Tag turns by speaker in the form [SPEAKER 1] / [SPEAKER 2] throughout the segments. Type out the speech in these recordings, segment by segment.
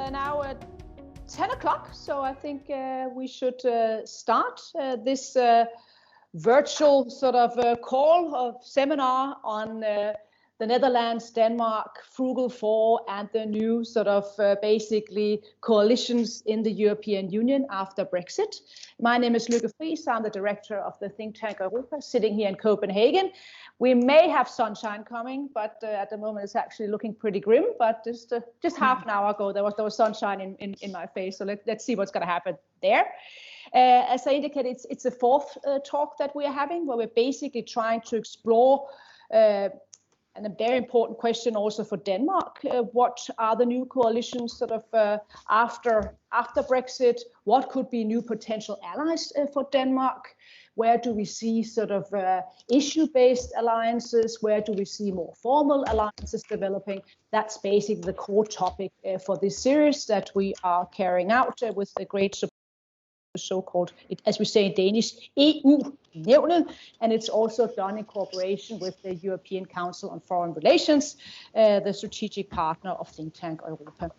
[SPEAKER 1] now at 10 o'clock, so I think we should start this virtual sort of call of seminar on the Netherlands, Denmark, Frugal Four, and the new sort of basically coalitions in the European Union after Brexit. My name is Lykke Friis. I'm the director of the think tank EUROPA, sitting here in Copenhagen. We may have sunshine coming, but at the moment it's actually looking pretty grim. But just half an hour ago, there was sunshine in my face. So let's see what's going to happen there. As I indicated, it's the fourth talk that we are having, where we're basically trying to explore and a very important question also for Denmark. What are the new coalitions sort of after Brexit? What could be new potential allies for Denmark? Where do we see sort of issue-based alliances? Where do we see more formal alliances developing? That's basically the core topic for this series that we are carrying out with the great support. So-called, as we say in Danish, EU-nævnet, and it's also done in cooperation with the European Council on Foreign Relations, the strategic partner of think tank EUROPA.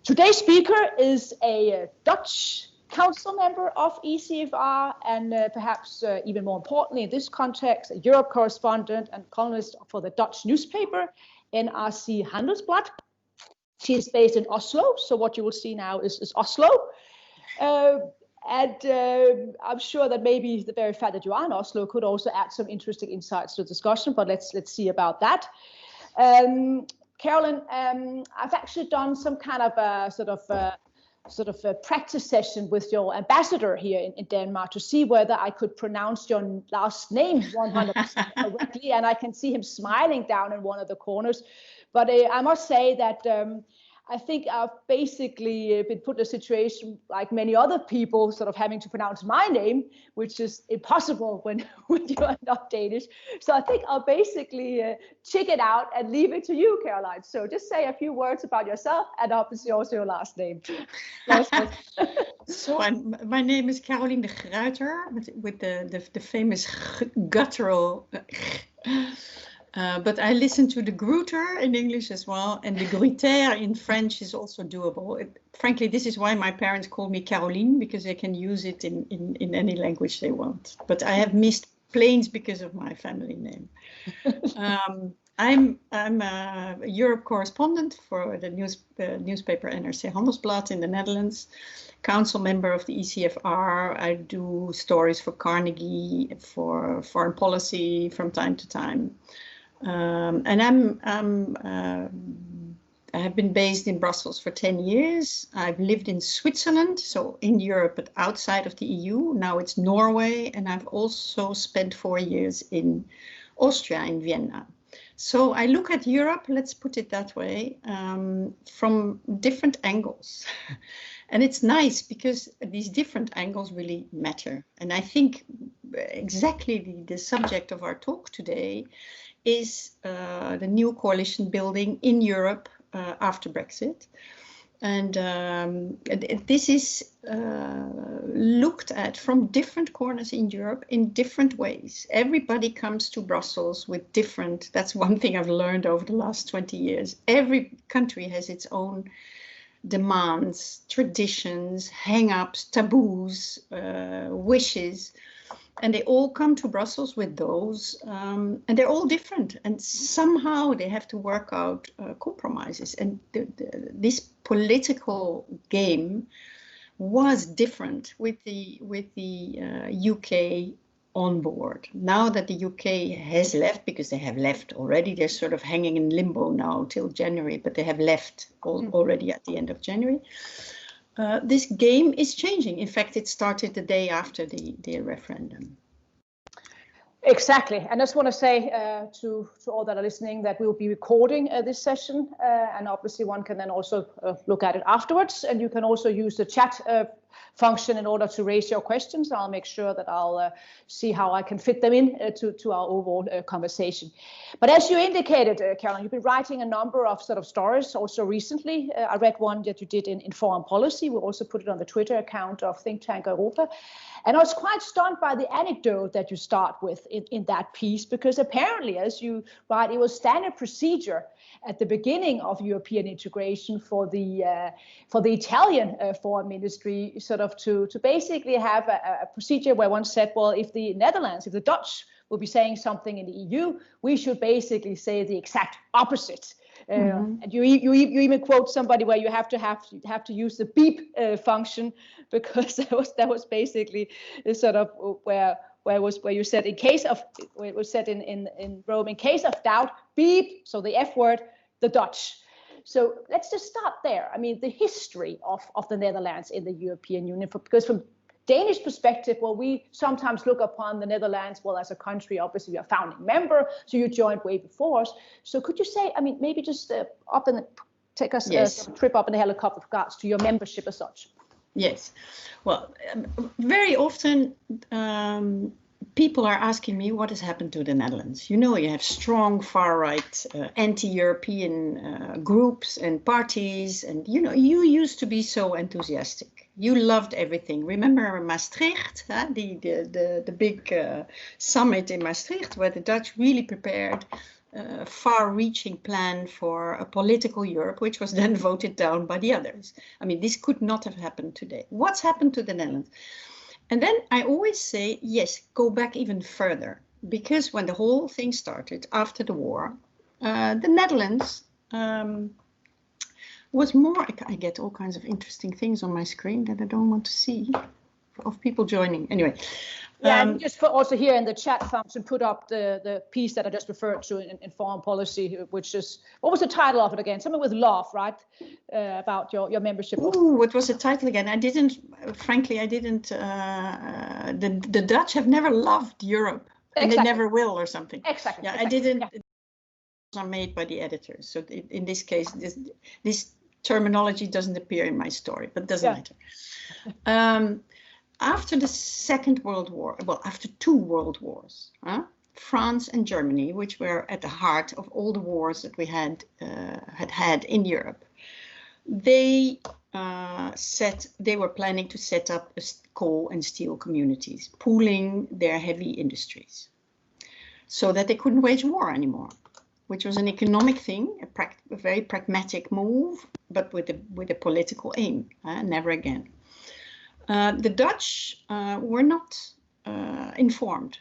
[SPEAKER 1] Today's speaker is a Dutch council member of ECFR, and perhaps even more importantly in this context, a Europe correspondent and columnist for the Dutch newspaper, NRC Handelsblad. She is based in Oslo, so what you will see now is Oslo. And I'm sure that maybe the very fact that you are in Oslo could also add some interesting insights to the discussion, but let's see about that. Carolyn, I've actually done some kind of a sort of a practice session with your ambassador here in Denmark to see whether I could pronounce your last name 100% correctly, and I can see him smiling down in one of the corners. But I must say that I think I've basically been put in a situation like many other people, sort of having to pronounce my name, which is impossible when you are not Danish. So I think I'll basically check it out and leave it to you, Caroline. So just say a few words about yourself and obviously also your last name.
[SPEAKER 2] So my name is Caroline de Gruyter with the famous guttural. But I listen to the Gruter in English as well, and the Gruter in French is also doable. Frankly, this is why my parents call me Caroline, because they can use it in any language they want. But I have missed planes because of my family name. I'm a Europe correspondent for the newspaper NRC Handelsblad in the Netherlands, council member of the ECFR. I do stories for Carnegie, for foreign policy from time to time. And I have been based in Brussels for 10 years. I've lived in Switzerland, so in Europe, but outside of the EU. Now it's Norway, and I've also spent 4 years in Austria, in Vienna. So I look at Europe, let's put it that way, from different angles. And it's nice because these different angles really matter. And I think exactly the subject of our talk today is the new coalition building in Europe after Brexit. And this is looked at from different corners in Europe in different ways. Everybody comes to Brussels with different, that's one thing I've learned over the last 20 years. Every country has its own demands, traditions, hang-ups, taboos, wishes. And they all come to Brussels with those, and they're all different. And somehow they have to work out compromises. And this political game was different with the UK on board. Now that the UK has left, because they have left already, they're sort of hanging in limbo now till January, but they have left already at the end of January. This game is changing. In fact, it started the day after the referendum.
[SPEAKER 1] Exactly. And I just want to say to all that are listening that we will be recording this session. And obviously one can then also look at it afterwards. And you can also use the chat function in order to raise your questions. I'll make sure that I'll see how I can fit them in to our overall conversation. But as you indicated, Caroline, you've been writing a number of sort of stories also recently. I read one that you did in Foreign Policy. We also put it on the Twitter account of Tænketanken EUROPA. And I was quite stunned by the anecdote that you start with in that piece, because apparently, as you write, it was standard procedure at the beginning of European integration for the Italian foreign ministry, sort of to basically have a procedure where one said, well, if the Netherlands, if the Dutch will be saying something in the EU, we should basically say the exact opposite. And you even quote somebody where you have to use the beep function, because that was basically sort of where you said where it was said in Rome, in case of doubt, beep, so the F word, the Dutch. So let's just start there. I mean, the history of the Netherlands in the European Union, because from Danish perspective, well, we sometimes look upon the Netherlands, well, as a country, obviously we are a founding member, so you joined way before us. So could you say, I mean, maybe just take us a trip up in a helicopter with regards to your membership as such?
[SPEAKER 2] Yes. Well, very often people are asking me what has happened to the Netherlands. You know, you have strong far-right anti-European groups and parties, and you know, you used to be so enthusiastic. You loved everything. Remember Maastricht, the big summit in Maastricht, where the Dutch really prepared a far-reaching plan for a political Europe, which was then voted down by the others. I mean, this could not have happened today. What's happened to the Netherlands? And then I always say, yes, go back even further, because when the whole thing started after the war, the Netherlands was more, I get all kinds of interesting things on my screen that I don't want to see, of people joining. Anyway.
[SPEAKER 1] Yeah, and just also here in the chat function, put up the piece that I just referred to in Foreign Policy, which is, what was the title of it again? Something with love, right? About your membership.
[SPEAKER 2] Ooh, what was the title again? Frankly, I didn't, the Dutch have never loved Europe. And they never will, or something.
[SPEAKER 1] Exactly.
[SPEAKER 2] Yeah, I didn't. Yeah. Are made by the editors. So in this case, this terminology doesn't appear in my story, but doesn't matter. After the Second World War, well, after 2 world wars, France and Germany, which were at the heart of all the wars that we had in Europe, they were planning to set up coal and steel communities, pooling their heavy industries, so that they couldn't wage war anymore, which was an economic thing, a very pragmatic move, but with a political aim. Never again. The Dutch were not informed,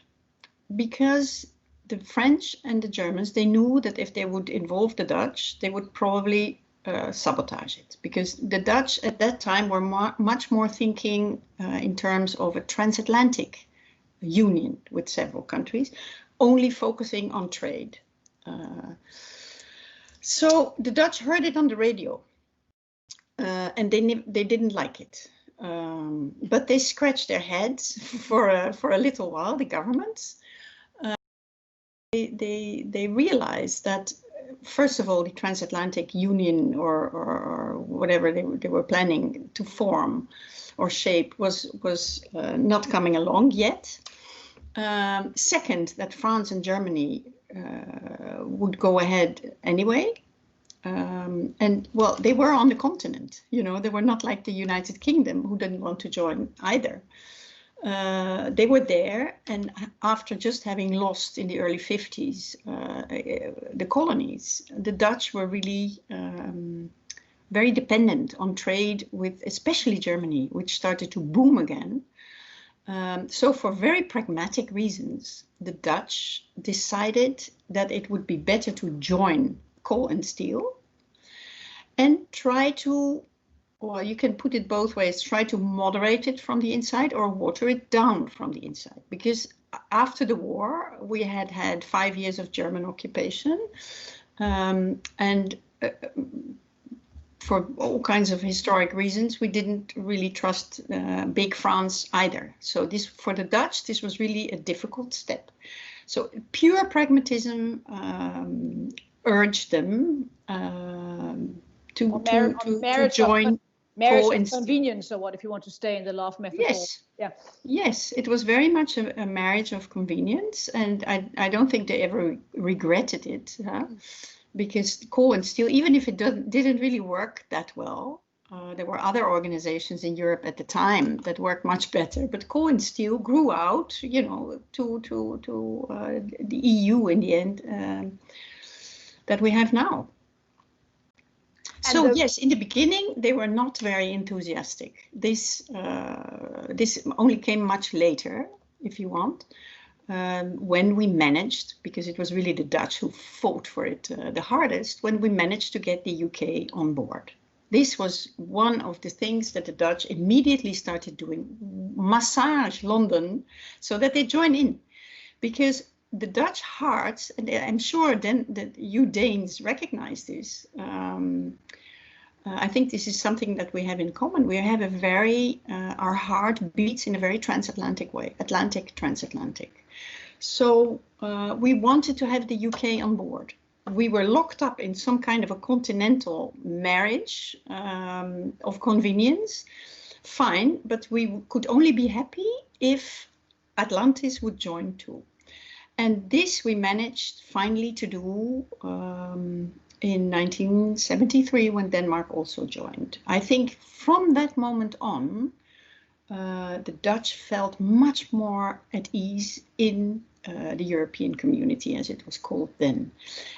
[SPEAKER 2] because the French and the Germans, they knew that if they would involve the Dutch, they would probably sabotage it, because the Dutch at that time were much more thinking in terms of a transatlantic union with several countries, only focusing on trade. So the Dutch heard it on the radio, and they didn't like it. But they scratched their heads for a little while, the governments. They realized that, first of all, the transatlantic union or whatever they were planning to form or shape was not coming along yet. Second, that France and Germany would go ahead anyway. And well, they were on the continent, you know, they were not like the United Kingdom, who didn't want to join either. They were there, and after just having lost in the early 50s the colonies, the Dutch were really very dependent on trade with especially Germany, which started to boom again. So for very pragmatic reasons, the Dutch decided that it would be better to join coal and steel and try to, well, you can put it both ways, try to moderate it from the inside or water it down from the inside. Because after the war, we had 5 years of German occupation, and for all kinds of historic reasons, we didn't really trust big France either. So this, for the Dutch, this was really a difficult step. So pure pragmatism urged them to join.
[SPEAKER 1] Marriage of convenience, or what, if you want to stay in the love metaphor?
[SPEAKER 2] Yes.
[SPEAKER 1] Yeah.
[SPEAKER 2] Yes, it was very much a marriage of convenience, and I don't think they ever regretted it, because coal and steel, even if it didn't really work that well, there were other organizations in Europe at the time that worked much better. But coal and steel grew out, to the EU in the end that we have now. So yes, in the beginning, they were not very enthusiastic. This only came much later, if you want, when we managed, because it was really the Dutch who fought for it the hardest, when we managed to get the UK on board. This was one of the things that the Dutch immediately started doing, massage London so that they join in, because the Dutch hearts, and I'm sure then that you Danes recognize this. I think this is something that we have in common. We have a very, our heart beats in a very transatlantic way, transatlantic. So we wanted to have the UK on board. We were locked up in some kind of a continental marriage of convenience. Fine, but we could only be happy if Atlantis would join too. And this we managed finally to do in 1973 when Denmark also joined. I think from that moment on, the Dutch felt much more at ease in the European community, as it was called then.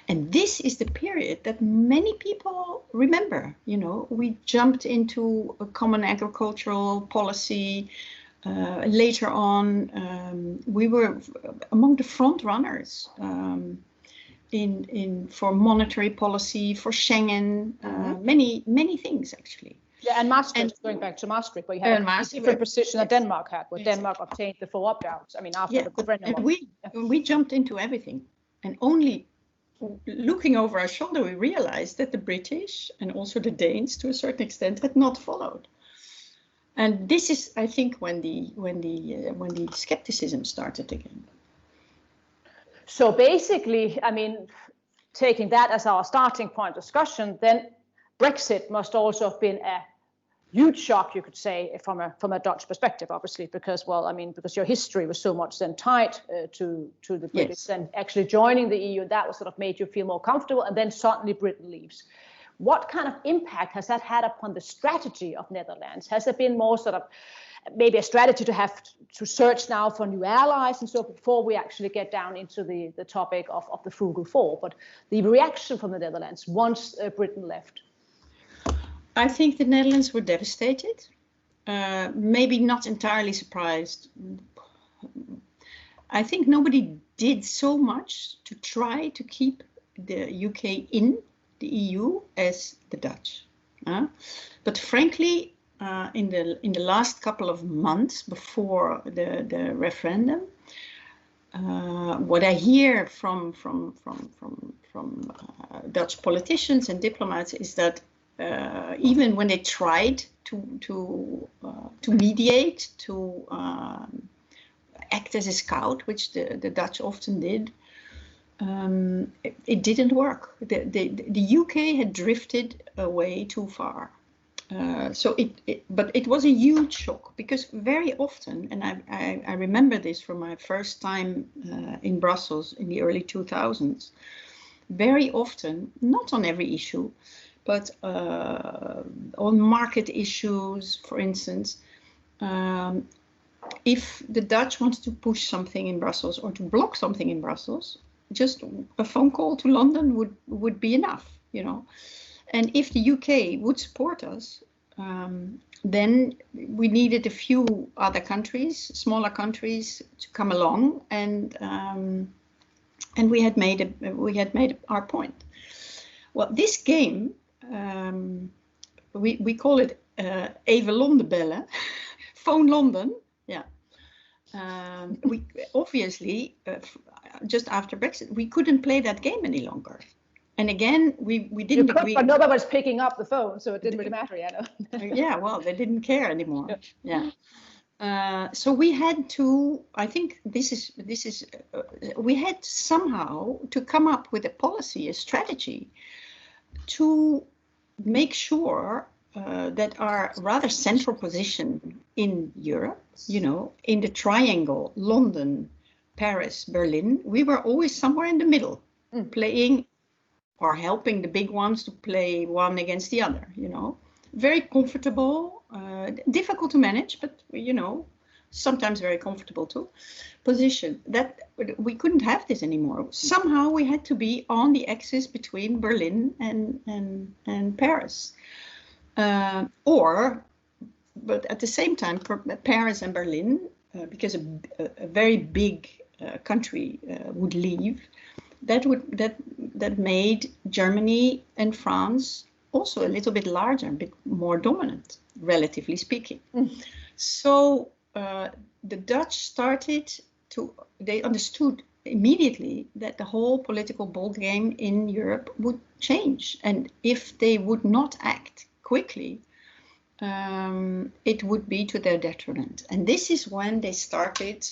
[SPEAKER 2] And this is the period that many people remember. We jumped into a common agricultural policy. Later on, we were among the front runners for monetary policy, for Schengen, many things actually.
[SPEAKER 1] Yeah, and Maastricht, going back to Maastricht, where you had a different position that Denmark had, where Denmark obtained the 4 opt-outs. I mean, after the referendum.
[SPEAKER 2] We jumped into everything, and only looking over our shoulder, we realized that the British and also the Danes, to a certain extent, had not followed. And this is, I think, when the skepticism started again.
[SPEAKER 1] So basically, I mean, taking that as our starting point discussion, then Brexit must also have been a huge shock, you could say, from a Dutch perspective, obviously, because your history was so much then tied to the British, and actually joining the EU, that was sort of made you feel more comfortable, and then suddenly Britain leaves. What kind of impact has that had upon the strategy of Netherlands? Has there been more sort of maybe a strategy to have to search now for new allies and so before we actually get down into the topic of the frugal four, but the reaction from the Netherlands once Britain left?
[SPEAKER 2] I think the Netherlands were devastated, maybe not entirely surprised. I think nobody did so much to try to keep the UK in the EU as the Dutch. But frankly, in the last couple of months before the referendum, what I hear from Dutch politicians and diplomats is that even when they tried to mediate, to act as a scout, which the Dutch often did, it didn't work. The UK had drifted away too far. But it was a huge shock, because very often, and I remember this from my first time in Brussels in the early 2000s, very often, not on every issue, but on market issues, for instance, if the Dutch wanted to push something in Brussels or to block something in Brussels, just a phone call to London would be enough, And if the UK would support us, then we needed a few other countries, smaller countries, to come along, and we had made our point. Well, this game, we call it even Londen bellen, phone London, yeah. We obviously, just after Brexit, we couldn't play that game any longer. And again, we didn't agree.
[SPEAKER 1] But nobody was picking up the phone, so it didn't really matter,
[SPEAKER 2] Yeah, well, they didn't care anymore. Yeah. So we had to. I think this is. We had somehow to come up with a policy, a strategy, to make sure that are rather central position in Europe, in the triangle, London, Paris, Berlin, we were always somewhere in the middle, playing or helping the big ones to play one against the other, Very comfortable, difficult to manage, but, sometimes very comfortable too, position. That we couldn't have this anymore. Somehow we had to be on the axis between Berlin and Paris. But at the same time, Paris and Berlin, because a very big country would leave, that made Germany and France also a little bit larger, a bit more dominant, relatively speaking. So the Dutch they understood immediately that the whole political ball game in Europe would change, and if they would not act quickly, it would be to their detriment. And this is when they started,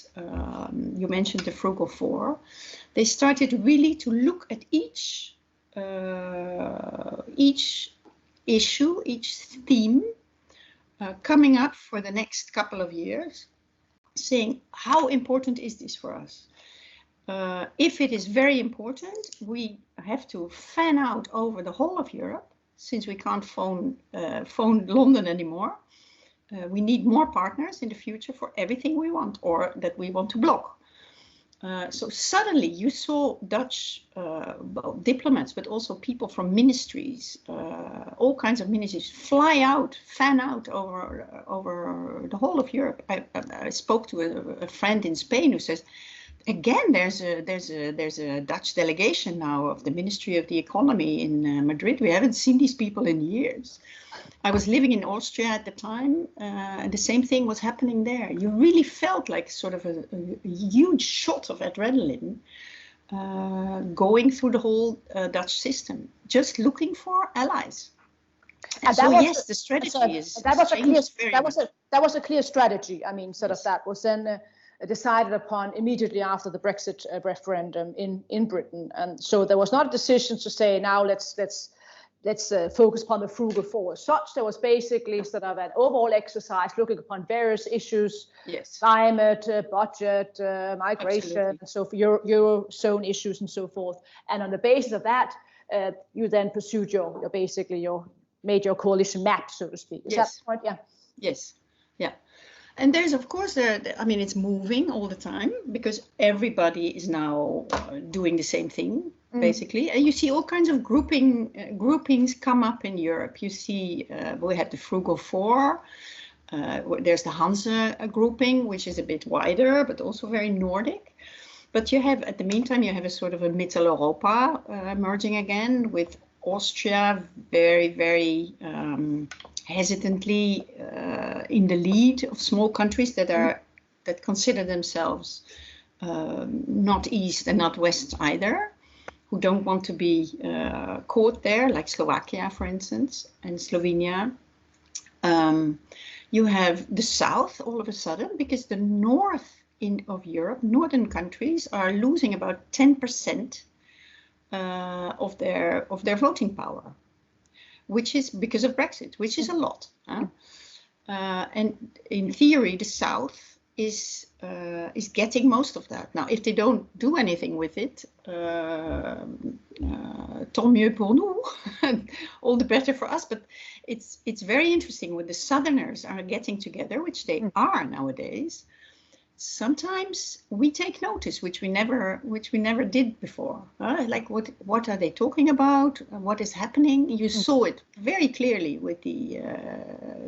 [SPEAKER 2] you mentioned the Frugal Four, they started really to look at each issue, each theme coming up for the next couple of years, saying, how important is this for us? If it is very important, we have to fan out over the whole of Europe, since we can't phone London anymore. We need more partners in the future for everything we want or that we want to block. So suddenly you saw Dutch diplomats, but also people from ministries, all kinds of ministries, fan out over the whole of Europe. I spoke to a friend in Spain who says, again, there's a Dutch delegation now of the Ministry of the Economy in Madrid. We haven't seen these people in years. I was living in Austria at the time, and the same thing was happening there. You really felt like sort of a huge shot of adrenaline going through the whole Dutch system, just looking for allies. And so yes, the strategy is
[SPEAKER 1] that was a clear strategy. I mean, sort of that was then decided upon immediately after the Brexit referendum in Britain, and so there was not a decision to say now let's focus upon the Frugal Four as such. There was basically sort of an overall exercise looking upon various issues, climate, budget, migration, and so for Eurozone issues and so forth. And on the basis of that, you then pursued your made your coalition map, so to speak. Is that the point? Yeah.
[SPEAKER 2] Yes. Yeah. And there's, of course, it's moving all the time because everybody is now doing the same thing, basically. And you see all kinds of groupings come up in Europe. You see, we had the Frugal Four. There's the Hanse grouping, which is a bit wider, but also very Nordic. But you have, at the meantime, you have a sort of a Mitteleuropa emerging again, with Austria very, very hesitantly in the lead of small countries that consider themselves not East and not West either, who don't want to be caught there, like Slovakia, for instance, and Slovenia. You have the South all of a sudden, because the north of Europe, northern countries, are losing about 10% of their voting power, which is because of Brexit, which is a lot. And in theory, the South is getting most of that. Now, if they don't do anything with it, tant mieux pour nous, all the better for us. But it's very interesting when the Southerners are getting together, which they are nowadays. Sometimes we take notice, which we never did before. Like what are they talking about? What is happening? You saw it very clearly with the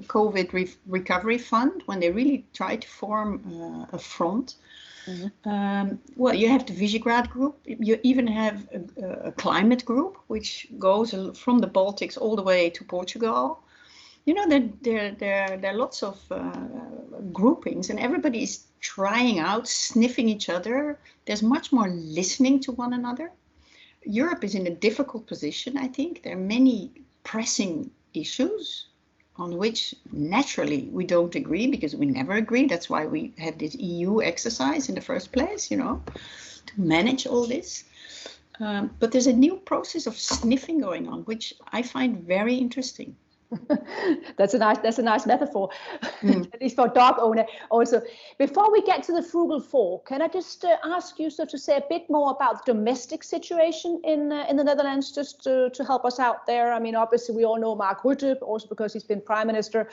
[SPEAKER 2] COVID recovery fund when they really tried to form a front. Well, you have the Visegrad group. You even have a climate group, which goes from the Baltics all the way to Portugal. You know, there are lots of groupings, and everybody is trying out, sniffing each other. There's much more listening to one another. Europe is in a difficult position, I think. There are many pressing issues on which naturally we don't agree, because we never agree. That's why we have this EU exercise in the first place, to manage all this. But there's a new process of sniffing going on, which I find very interesting.
[SPEAKER 1] That's a nice metaphor, at least for a dog owner. Also, before we get to the frugal four, can I just ask you to say a bit more about the domestic situation in the Netherlands, just to help us out there? I mean, obviously we all know Mark Rutte, also because he's been prime minister.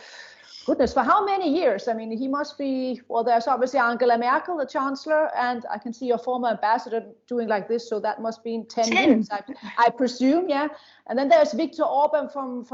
[SPEAKER 1] Goodness, for how many years? I mean, he must be, well, there's obviously Angela Merkel, the chancellor, and I can see your former ambassador doing like this, so that must be 10 years, I presume, yeah. And then there's Viktor Orban from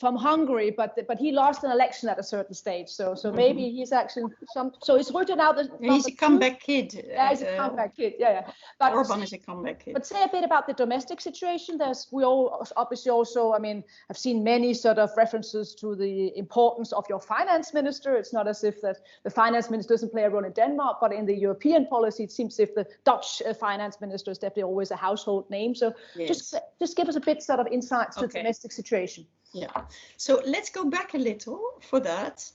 [SPEAKER 1] Hungary, but he lost an election at a certain stage, so maybe he's actually so it's Rutte now.
[SPEAKER 2] He's a comeback kid.
[SPEAKER 1] Yeah, he's a comeback kid, yeah. But
[SPEAKER 2] Orban is a comeback kid.
[SPEAKER 1] But say a bit about the domestic situation. We all obviously also, I mean, I've seen many sort of references to the importance of your finance minister. It's not as if that the finance minister doesn't play a role in Denmark, but in the European policy, it seems as if the Dutch finance minister is definitely always a household name. So yes. just give us a bit sort of insights to the domestic situation.
[SPEAKER 2] Yeah, so let's go back a little for that,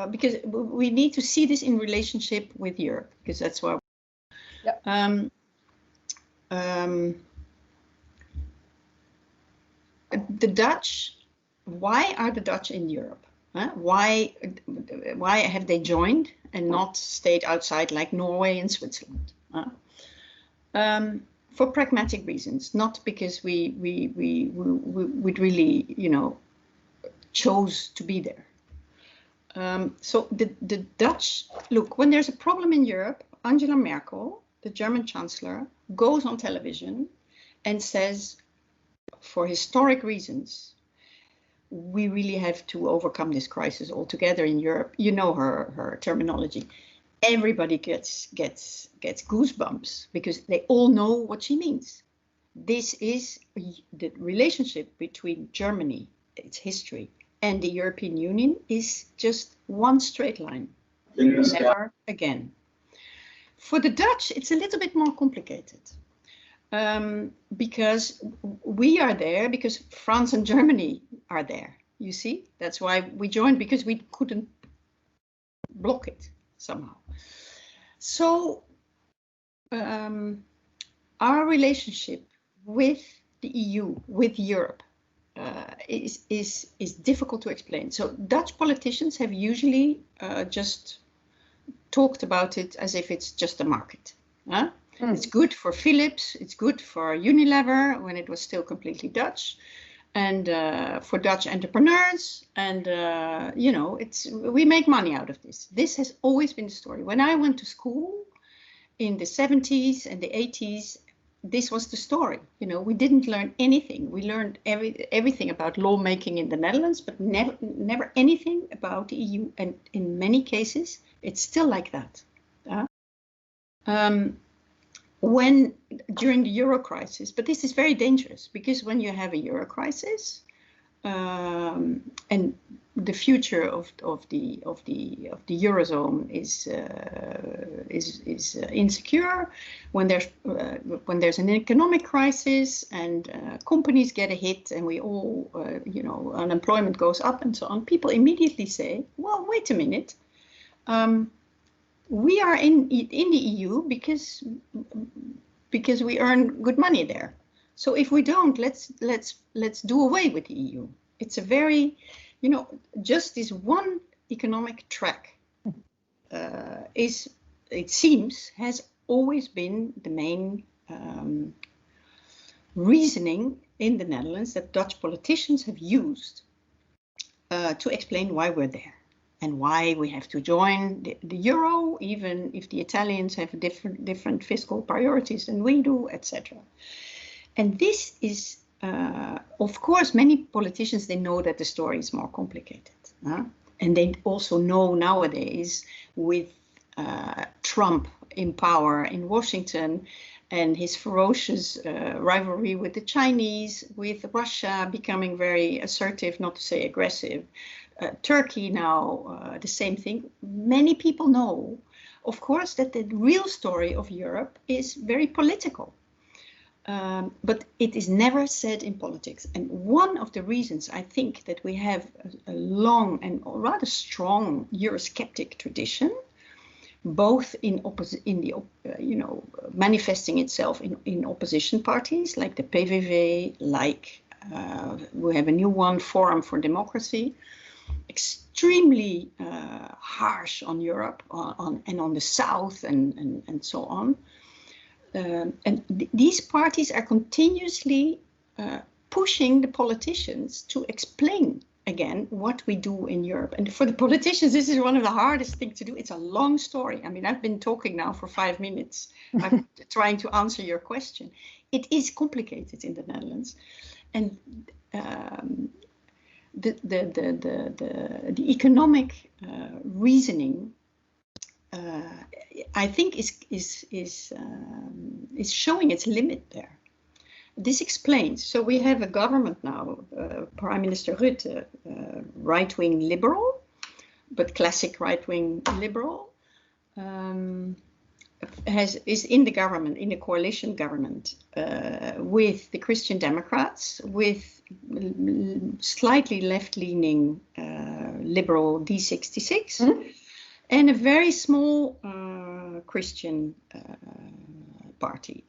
[SPEAKER 2] because we need to see this in relationship with Europe, because that's why. Yeah. The Dutch, why are the Dutch in Europe? Why have they joined and not stayed outside like Norway and Switzerland? For pragmatic reasons, not because we really, you know, chose to be there. So the Dutch, look, when there's a problem in Europe, Angela Merkel, the German chancellor, goes on television and says, for historic reasons, we really have to overcome this crisis altogether in Europe. You know her terminology. Everybody gets goosebumps because they all know what she means. This is the relationship between Germany, its history, and the European Union is just one straight line. Never again. For the Dutch, it's a little bit more complicated. Because we are there, because France and Germany are there. You see, that's why we joined, because we couldn't block it somehow. So our relationship with the EU, with Europe, is difficult to explain. So Dutch politicians have usually just talked about it as if it's just a market. It's good for Philips, it's good for Unilever when it was still completely Dutch, and for Dutch entrepreneurs, and you know, we make money out of this. This has always been the story. When I went to school in the 70s and the 80s, this was the story. You know, we didn't learn anything. We learned everything about lawmaking in the Netherlands, but never anything about the EU. And in many cases, it's still like that. When during the euro crisis, but this is very dangerous, because when you have a euro crisis and the future of the eurozone is insecure, when there's an economic crisis and companies get a hit and we all you know, unemployment goes up and so on, people immediately say, well, wait a minute. We are in the EU because we earn good money there. So if we don't, let's do away with the EU. It's a very, you know, just this one economic track it seems, has always been the main reasoning in the Netherlands that Dutch politicians have used to explain why we're there. And why we have to join the euro, even if the Italians have different fiscal priorities than we do, etc. And this is, of course, many politicians, they know that the story is more complicated. And they also know nowadays with Trump in power in Washington and his ferocious rivalry with the Chinese, with Russia becoming very assertive, not to say aggressive, Turkey now, the same thing. Many people know, of course, that the real story of Europe is very political. But it is never said in politics. And one of the reasons I think that we have a long and rather strong Eurosceptic tradition, both manifesting itself in opposition parties like the PVV, like We have a new one, Forum for Democracy, extremely harsh on Europe and on the South and so on. These parties are continuously pushing the politicians to explain again what we do in Europe. And for the politicians, this is one of the hardest things to do. It's a long story. I mean, I've been talking now for 5 minutes. I'm trying to answer your question. It is complicated in the Netherlands. And the economic reasoning, I think, is showing its limit there. This explains. So we have a government now, Prime Minister Rutte, right-wing liberal, but classic right-wing liberal, is in the government, in the coalition government, with the Christian Democrats, with slightly left-leaning liberal D66, and a very small Christian party.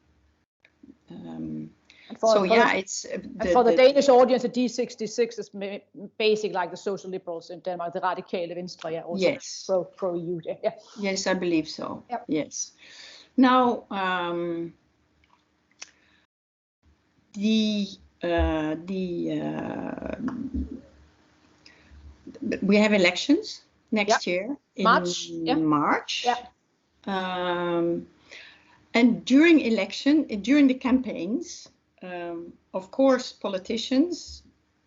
[SPEAKER 2] For the
[SPEAKER 1] Danish audience, the D66 is basically like the social liberals in Denmark, the Radikale Venstre, yeah, also
[SPEAKER 2] yes.
[SPEAKER 1] pro EU. Yeah.
[SPEAKER 2] Yes, I believe so.
[SPEAKER 1] Yep.
[SPEAKER 2] Yes. Now, we have elections next year in March.
[SPEAKER 1] Yeah.
[SPEAKER 2] And during the campaigns, of course, politicians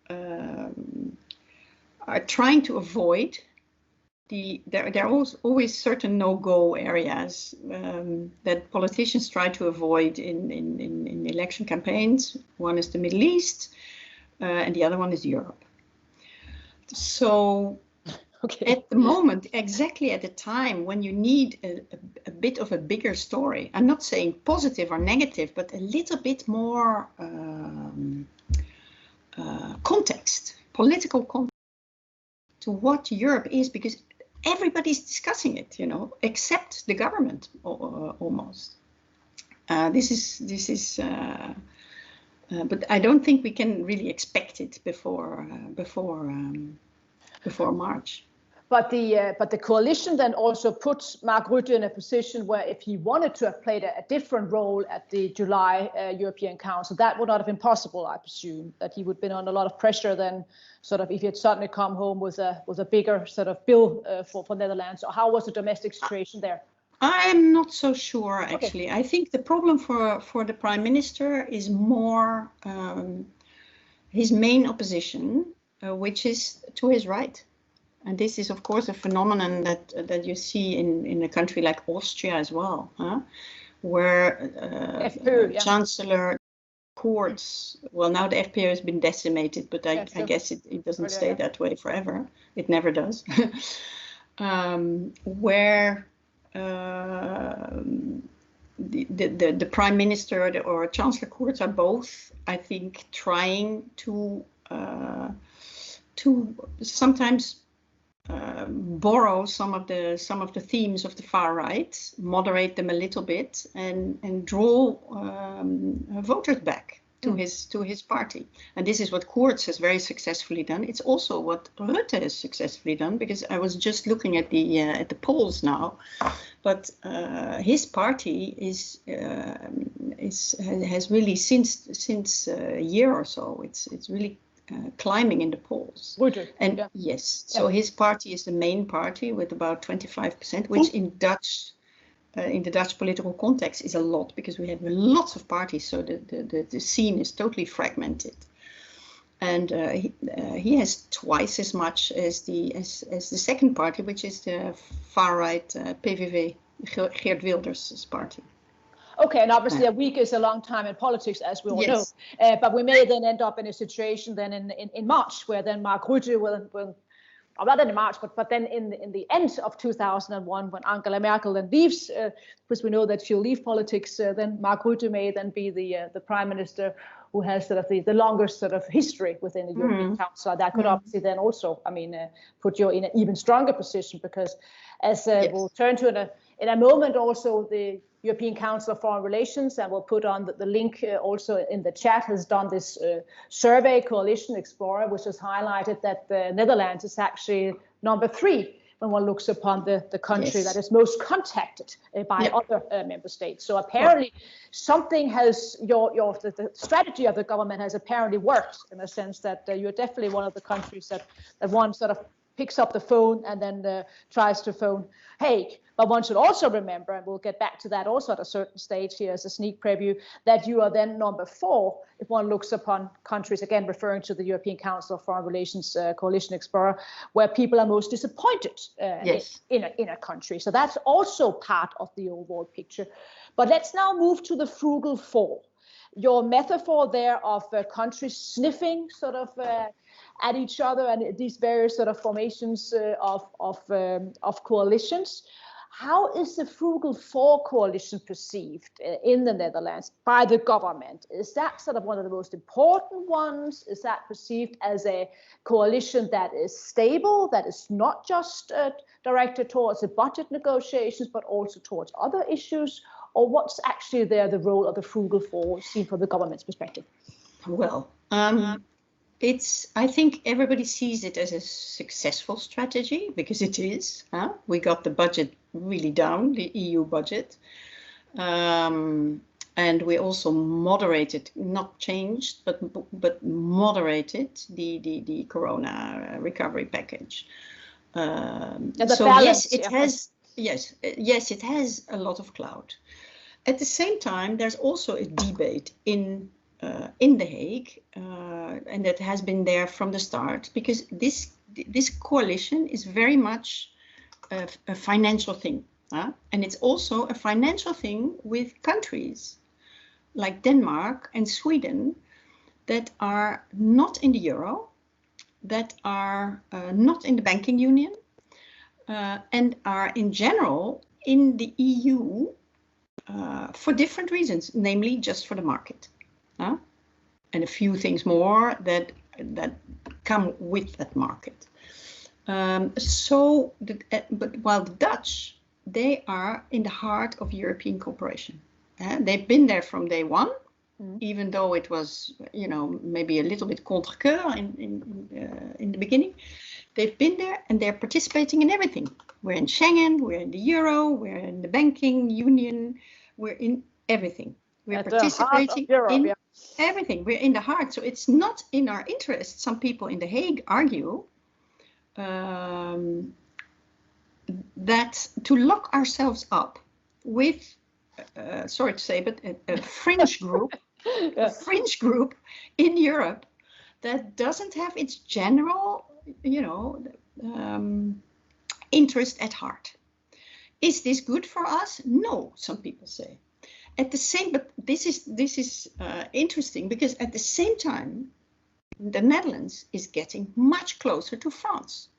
[SPEAKER 2] are trying to avoid there are always certain no-go areas that politicians try to avoid in election campaigns. One is the Middle East, and the other one is Europe. So at the moment, exactly at the time when you need a bit of a bigger story, I'm not saying positive or negative, but a little bit more context, political context to what Europe is, because everybody's discussing it, except the government almost. This is, but I don't think we can really expect it before March.
[SPEAKER 1] But the coalition then also puts Mark Rutte in a position where if he wanted to have played a different role at the July European Council, that would not have been possible, I presume, that he would have been under a lot of pressure then, sort of if he had suddenly come home with a bigger sort of bill for Netherlands. Or how was the domestic situation there?
[SPEAKER 2] I'm not so sure, actually. Okay. I think the problem for the Prime Minister is more his main opposition, which is to his right. And this is, of course, a phenomenon that you see in a country like Austria as well, where Chancellor Kurz, well, now the FPÖ has been decimated, but I guess it doesn't stay that way forever. It never does. Where the Prime Minister or Chancellor Kurz are both, I think, trying to sometimes borrow some of the themes of the far right, moderate them a little bit, and draw voters back to his party. And this is what Kurz has very successfully done. It's also what Rutte has successfully done, because I was just looking at the polls now, but his party has really since a year or so, it's really climbing in the polls. And yes, so his party is the main party with about 25%, which in the Dutch political context is a lot, because we have lots of parties, so the scene is totally fragmented. And he has twice as much as the second party, which is the far right PVV, Geert Wilders' party.
[SPEAKER 1] Okay, and obviously a week is a long time in politics, as we all know. But we may then end up in a situation then in March, where then Mark Rutte will not in March, but then in the end of 2001, when Angela Merkel then leaves, because we know that she'll leave politics, then Mark Rutte may then be the Prime Minister who has sort of the longest sort of history within the European Council. That could obviously then also, put you in an even stronger position, because as we'll turn to in a moment also the European Council of Foreign Relations, and we'll put on the link also in the chat, has done this survey, Coalition Explorer, which has highlighted that the Netherlands is actually number 3 when one looks upon the country that is most contacted by other member states. So apparently something has, the strategy of the government has apparently worked, in a sense that you're definitely one of the countries that one sort of picks up the phone and then tries to phone Hague. But one should also remember, and we'll get back to that also at a certain stage here as a sneak preview, that you are then number 4 if one looks upon countries, again referring to the European Council of Foreign Relations Coalition Explorer, where people are most disappointed in a country. So that's also part of the overall picture. But let's now move to the frugal 4. Your metaphor there of countries sniffing sort of at each other and these various sort of formations of coalitions. How is the frugal 4 coalition perceived in the Netherlands by the government? Is that sort of one of the most important ones? Is that perceived as a coalition that is stable, that is not just directed towards the budget negotiations, but also towards other issues? Or what's actually there the role of the frugal 4 seen from the government's perspective?
[SPEAKER 2] Well, I think everybody sees it as a successful strategy, because it is. We got the budget really down, the EU budget. And we also moderated, not changed, but moderated the Corona recovery package. So balance, yes, it has a lot of clout. At the same time, there's also a debate in The Hague, and that has been there from the start, because this coalition is very much a financial thing, and it's also a financial thing with countries like Denmark and Sweden that are not in the euro, that are not in the banking union, and are in general in the EU for different reasons, namely just for the market. And a few things more that come with that market. But while the Dutch, they are in the heart of European cooperation. They've been there from day one, even though it was, maybe a little bit contre cœur in the beginning. They've been there and they're participating in everything. We're in Schengen, we're in the euro, we're in the banking union, we're in everything. We're participating in everything. We're in the heart. So it's not in our interest. Some people in The Hague argue that to lock ourselves up with, sorry to say, but a fringe group, a fringe group in Europe that doesn't have its general, interest at heart. Is this good for us? No, some people say. But this is interesting, because at the same time, the Netherlands is getting much closer to France.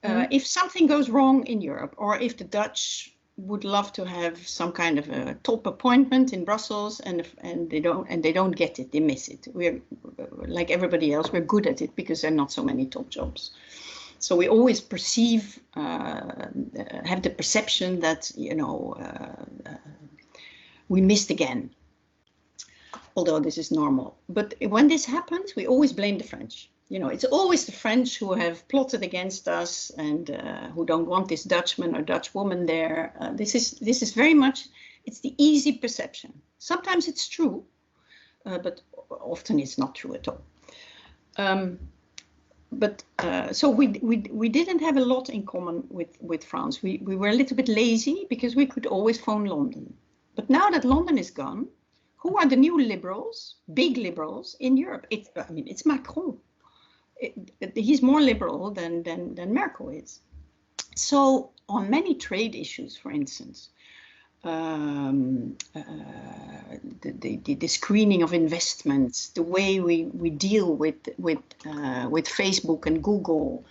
[SPEAKER 2] If something goes wrong in Europe, or if the Dutch would love to have some kind of a top appointment in Brussels, and they don't get it, they miss it. We're like everybody else, we're good at it because there are not so many top jobs. So we always perceive, have the perception that, we missed again, although this is normal. But when this happens, we always blame the French. It's always the French who have plotted against us and who don't want this Dutchman or Dutch woman there. This is very much, it's the easy perception. Sometimes it's true, but often it's not true at all. So we didn't have a lot in common with France. We were a little bit lazy because we could always phone London. But now that London is gone, who are the new liberals, big liberals in Europe? It's Macron. He's more liberal than Merkel is. So on many trade issues, for instance, the screening of investments, the way we deal with Facebook and Google,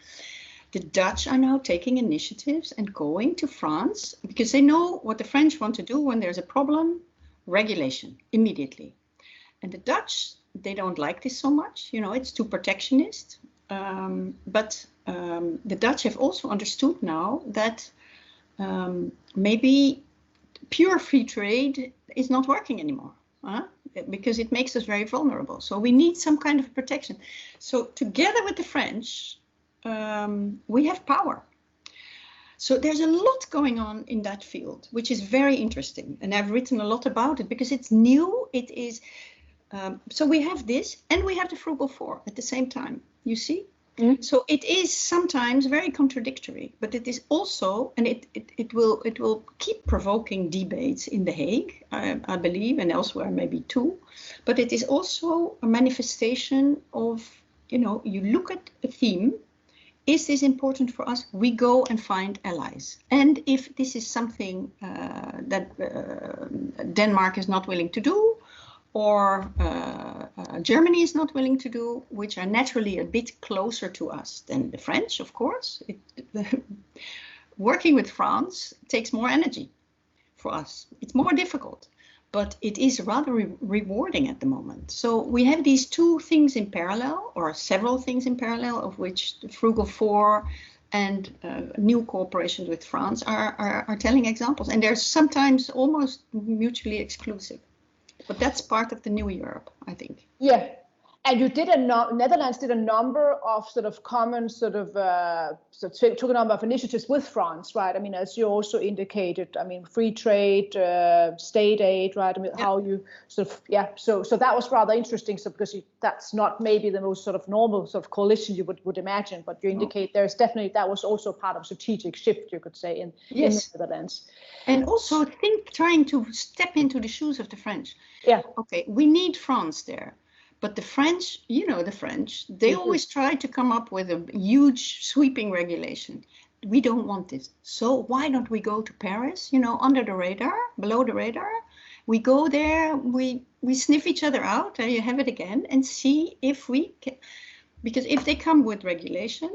[SPEAKER 2] the Dutch are now taking initiatives and going to France because they know what the French want to do when there's a problem: regulation immediately. And the Dutch, they don't like this so much. It's too protectionist. But the Dutch have also understood now that maybe pure free trade is not working anymore, because it makes us very vulnerable. So we need some kind of protection. So together with the French, we have power. So there's a lot going on in that field, which is very interesting. And I've written a lot about it because it's new. It is. So we have this and we have the Frugal Four at the same time, you see? Mm. So it is sometimes very contradictory, but it is also, and it will keep provoking debates in The Hague, I believe, and elsewhere maybe too. But it is also a manifestation of, you look at a theme. Is this important for us? We go and find allies. And if this is something that Denmark is not willing to do, or Germany is not willing to do, which are naturally a bit closer to us than the French, of course. Working with France takes more energy for us. It's more difficult, but it is rather rewarding at the moment. So we have these two things in parallel, or several things in parallel, of which the Frugal Four and new cooperation with France are telling examples. And they're sometimes almost mutually exclusive. But that's part of the new Europe, I think.
[SPEAKER 1] Yeah, and you did Netherlands did a number of sort of common took a number of initiatives with France, right? I mean, as you also indicated, I mean, free trade, state aid, right? I mean, how you So that was rather interesting. So because that's not maybe the most sort of normal sort of coalition you would imagine, but you indicate there's definitely that was also part of strategic shift, you could say, in the Netherlands.
[SPEAKER 2] And also trying to step into the shoes of the French.
[SPEAKER 1] Yeah.
[SPEAKER 2] Okay, we need France there. But the French, they always try to come up with a huge sweeping regulation. We don't want this. So why don't we go to Paris, under the radar, below the radar? We go there, we sniff each other out, there you have it again, and see if we can. Because if they come with regulation,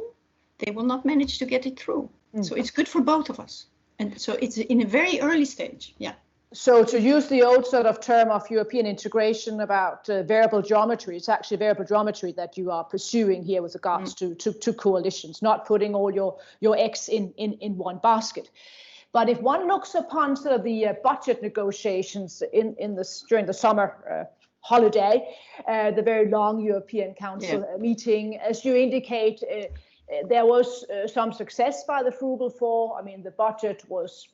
[SPEAKER 2] they will not manage to get it through. Mm. So it's good for both of us. And so it's in a very early stage, yeah.
[SPEAKER 1] So to use the old sort of term of European integration about variable geometry, it's actually variable geometry that you are pursuing here with regards to coalitions, not putting all your eggs in one basket. But if one looks upon sort of the budget negotiations during the summer holiday, the very long European Council meeting, as you indicate, there was some success by the Frugal Four. I mean, the budget was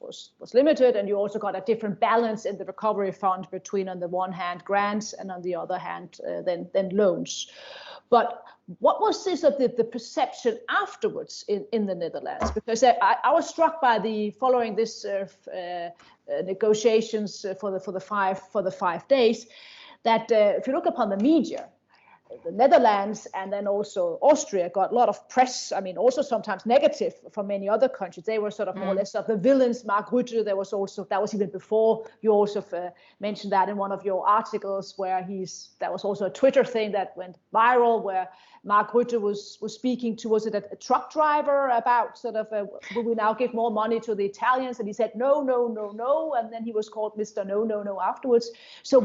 [SPEAKER 1] limited, and you also got a different balance in the recovery fund between, on the one hand, grants, and on the other hand, then loans. But what was this of the perception afterwards in the Netherlands? Because I was struck by following this negotiations for the 5 days, that if you look upon the media, the Netherlands and then also Austria got a lot of press. I mean, also sometimes negative from many other countries. They were sort of more or less of the villains. Mark Rutte, that was even before you also mentioned that in one of your articles, where that was also a Twitter thing that went viral, where Mark Rutte was speaking to, was it a truck driver, about sort of, will we now give more money to the Italians? And he said, no. And then he was called Mr. No afterwards. So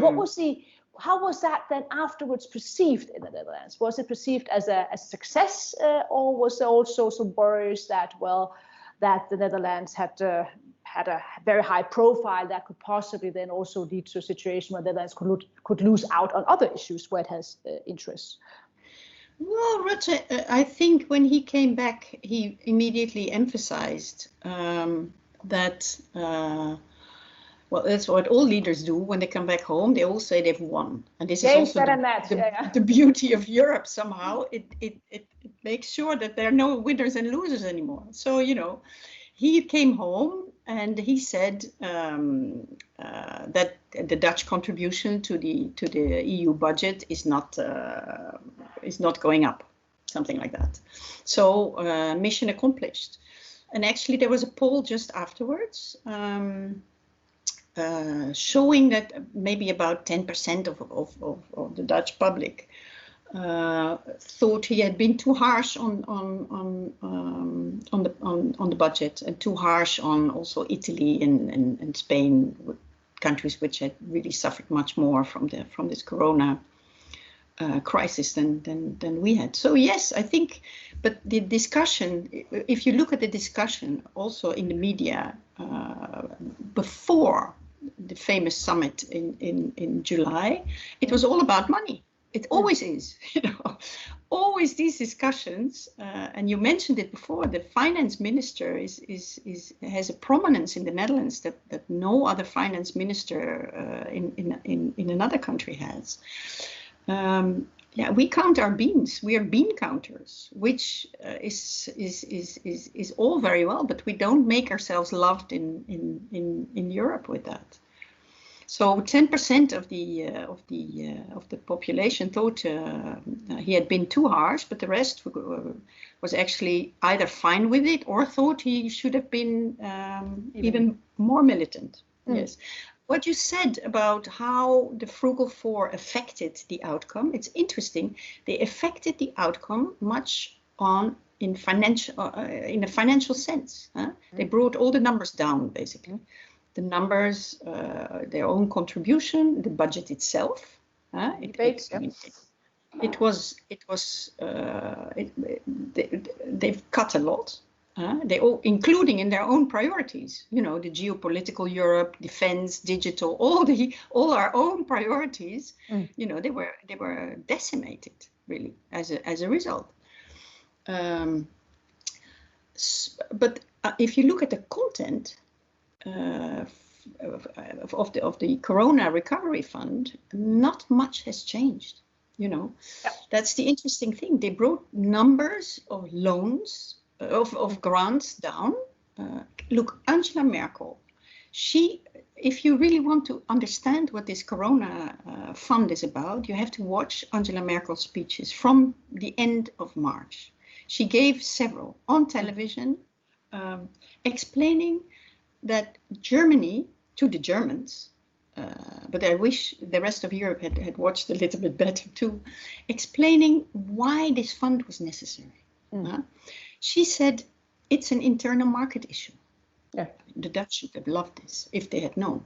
[SPEAKER 1] how was that then afterwards perceived in the Netherlands? Was it perceived as a success, or was there also some worries that the Netherlands had a very high profile that could possibly then also lead to a situation where the Netherlands could lose out on other issues where it has interests?
[SPEAKER 2] Well, Rutte, I think when he came back, he immediately emphasized that. Well, that's what all leaders do when they come back home. They all say they've won, and this is also the beauty of Europe. Somehow, it makes sure that there are no winners and losers anymore. So he came home and he said that the Dutch contribution to the EU budget is not going up, something like that. So mission accomplished. And actually, there was a poll just afterwards. Showing that maybe about 10% of the Dutch public thought he had been too harsh on the budget, and too harsh on also Italy and Spain, countries which had really suffered much more from this Corona crisis than we had. So yes, I think But the discussion, if you look at the discussion also in the media before the famous summit in July, it was all about money. It always is, always these discussions. And you mentioned it before. The finance minister has a prominence in the Netherlands that no other finance minister in another country has. We count our beans. We are bean counters, which is all very well, but we don't make ourselves loved in Europe with that. So 10% of the population thought he had been too harsh, but the rest was actually either fine with it or thought he should have been even more militant. Yes. What you said about how the Frugal Four affected the outcome, it's interesting. They affected the outcome much in a financial sense. They brought all the numbers down, basically. The numbers, their own contribution, the budget itself. They've cut a lot. They all, including in their own priorities, the geopolitical Europe, defense, digital, all our own priorities. They were decimated really as a result. But if you look at the content of the Corona Recovery Fund, not much has changed. That's the interesting thing. They brought numbers of loans. Of grants down. Look, Angela Merkel, if you really want to understand what this Corona fund is about, you have to watch Angela Merkel's speeches from the end of March. She gave several on television, explaining that Germany, to the Germans, but I wish the rest of Europe had watched a little bit better too, explaining why this fund was necessary. She said it's an internal market issue. Yeah. The Dutch should have loved this if they had known.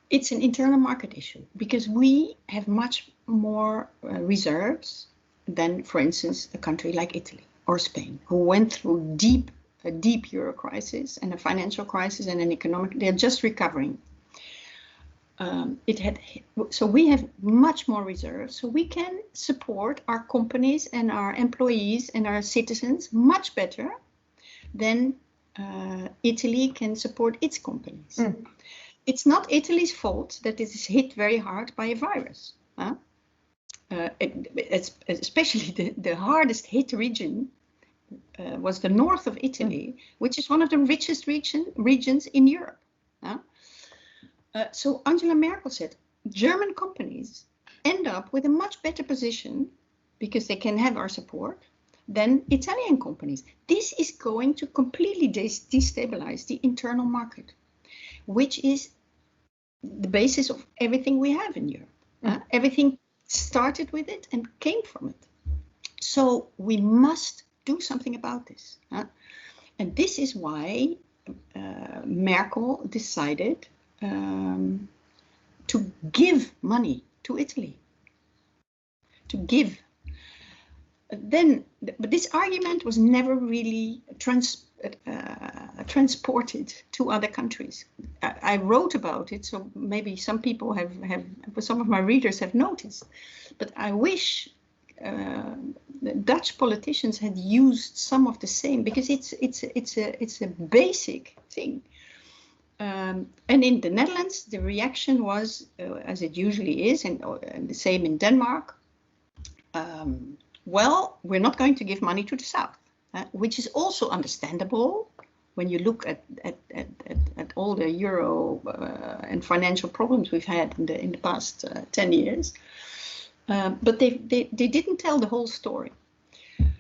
[SPEAKER 2] It's an internal market issue because we have much more reserves than, for instance, a country like Italy or Spain, who went through a deep euro crisis and a financial crisis and an economic. They're just recovering. So we have much more reserves, so we can support our companies and our employees and our citizens much better than Italy can support its companies. It's not Italy's fault that it is hit very hard by a virus. Especially the hardest hit region was the north of Italy, which is one of the richest regions in Europe. So Angela Merkel said, German companies end up with a much better position because they can have our support than Italian companies. This is going to completely destabilize the internal market, which is the basis of everything we have in Europe. Everything started with it and came from it. So we must do something about this. And this is why Merkel decided to give money to Italy. To give. But this argument was never really transported to other countries. I wrote about it, so maybe some people some of my readers have noticed. But I wish the Dutch politicians had used some of the same, because it's a basic thing. And in the Netherlands, the reaction was, as it usually is, and the same in Denmark. Well, we're not going to give money to the South, which is also understandable when you look at all the euro and financial problems we've had in the past 10 years. But they didn't tell the whole story.